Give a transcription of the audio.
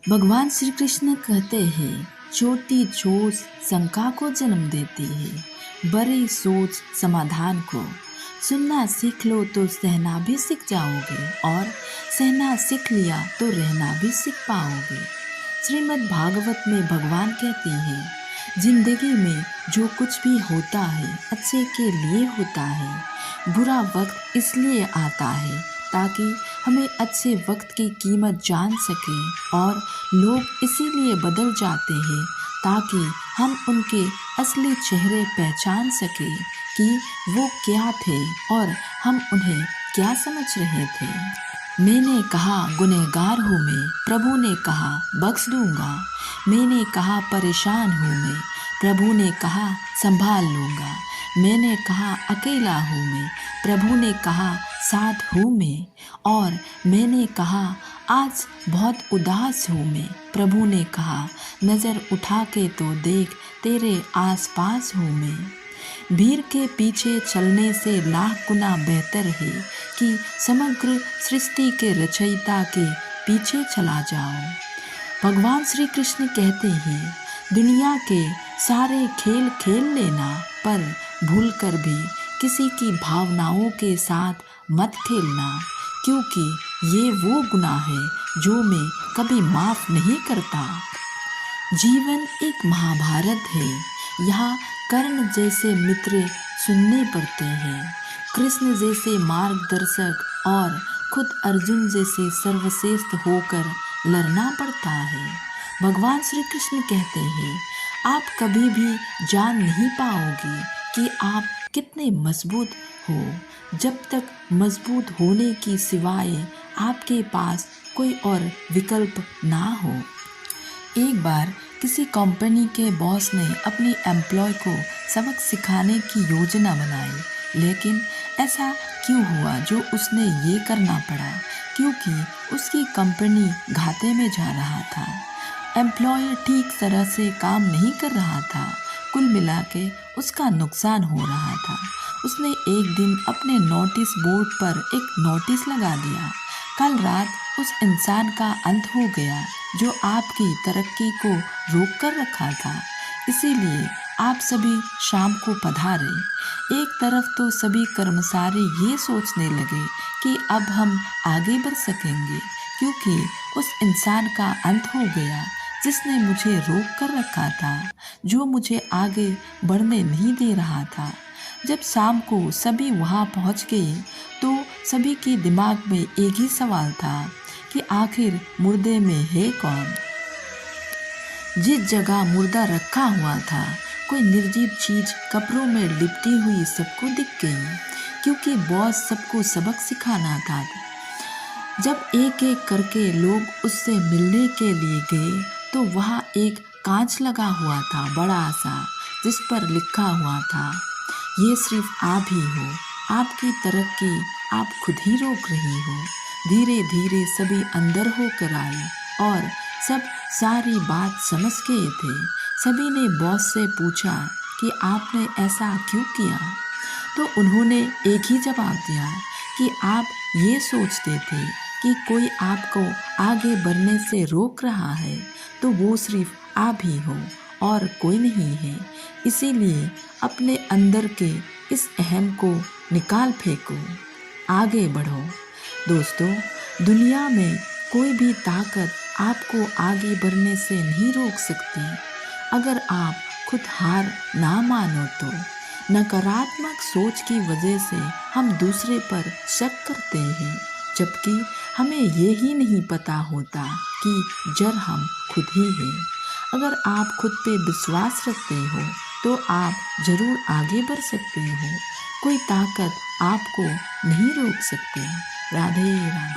भगवान श्री कृष्ण कहते हैं, छोटी सोच शंका को जन्म देती है, बड़ी सोच समाधान को। सुनना सीख लो तो सहना भी सीख जाओगे, और सहना सीख लिया तो रहना भी सीख पाओगे। श्रीमद् भागवत में भगवान कहते हैं, जिंदगी में जो कुछ भी होता है अच्छे के लिए होता है। बुरा वक्त इसलिए आता है ताकि हमें अच्छे वक्त की कीमत जान सके, और लोग इसीलिए बदल जाते हैं ताकि हम उनके असली चेहरे पहचान सके कि वो क्या थे और हम उन्हें क्या समझ रहे थे। मैंने कहा गुनहगार हूँ मैं, प्रभु ने कहा बख्श दूंगा। मैंने कहा परेशान हूँ मैं, प्रभु ने कहा संभाल लूँगा। मैंने कहा अकेला हूँ मैं, प्रभु ने कहा साथ हूँ मैं। और मैंने कहा आज बहुत उदास हूँ मैं, प्रभु ने कहा नज़र उठा के तो देख तेरे आसपास हूँ मैं। भीड़ के पीछे चलने से लाख गुना बेहतर है कि समग्र सृष्टि के रचयिता के पीछे चला जाओ। भगवान श्री कृष्ण कहते हैं, दुनिया के सारे खेल खेल लेना, पर भूल कर भी किसी की भावनाओं के साथ मत खेलना, क्योंकि ये वो गुनाह है जो मैं कभी माफ़ नहीं करता। जीवन एक महाभारत है, यहाँ कर्ण जैसे मित्र सुनने पड़ते हैं, कृष्ण जैसे मार्गदर्शक और खुद अर्जुन जैसे सर्वश्रेष्ठ होकर लड़ना पड़ता है। भगवान श्री कृष्ण कहते हैं, आप कभी भी जान नहीं पाओगे कि आप कितने मजबूत हो जब तक मजबूत होने की सिवाय आपके पास कोई और विकल्प ना हो। एक बार किसी कंपनी के बॉस ने अपनी एम्प्लॉय को सबक सिखाने की योजना बनाई, लेकिन ऐसा क्यों हुआ जो उसने ये करना पड़ा? क्योंकि उसकी कंपनी घाटे में जा रहा था। एम्प्लॉय ठीक तरह से काम नहीं कर रहा था, कुल मिला के उसका नुकसान हो रहा था। उसने एक दिन अपने नोटिस बोर्ड पर एक नोटिस लगा दिया, कल रात उस इंसान का अंत हो गया जो आपकी तरक्की को रोक कर रखा था, इसीलिए आप सभी शाम को पधारे। एक तरफ तो सभी कर्मचारी ये सोचने लगे कि अब हम आगे बढ़ सकेंगे, क्योंकि उस इंसान का अंत हो गया जिसने मुझे रोक कर रखा था, जो मुझे आगे बढ़ने नहीं दे रहा था। जब शाम को सभी वहाँ पहुँच गए तो सभी के दिमाग में एक ही सवाल था कि आखिर मुर्दे में है कौन। जिस जगह मुर्दा रखा हुआ था, कोई निर्जीव चीज कपड़ों में लिपटी हुई सबको दिख गई, क्योंकि बॉस सबको सबक सिखाना था। जब एक एक करके लोग उससे मिलने के लिए गए तो वहाँ एक कांच लगा हुआ था बड़ा सा, जिस पर लिखा हुआ था, ये सिर्फ आप ही हो, आपकी तरक्की आप खुद ही रोक रही हो। धीरे धीरे सभी अंदर होकर आए और सब सारी बात समझ गए थे। सभी ने बॉस से पूछा कि आपने ऐसा क्यों किया? तो उन्होंने एक ही जवाब दिया कि आप ये सोचते थे कि कोई आपको आगे बढ़ने से रोक रहा है, तो वो सिर्फ आप ही हो और कोई नहीं है। इसीलिए अपने अंदर के इस अहम को निकाल फेंको, आगे बढ़ो। दोस्तों, दुनिया में कोई भी ताकत आपको आगे बढ़ने से नहीं रोक सकती, अगर आप खुद हार ना मानो तो। नकारात्मक सोच की वजह से हम दूसरे पर शक करते हैं, जबकि हमें ये ही नहीं पता होता कि जड़ हम खुद ही हैं। अगर आप खुद पे विश्वास रखते हो तो आप जरूर आगे बढ़ सकते हो। कोई ताकत आपको नहीं रोक सकती। राधे राधे।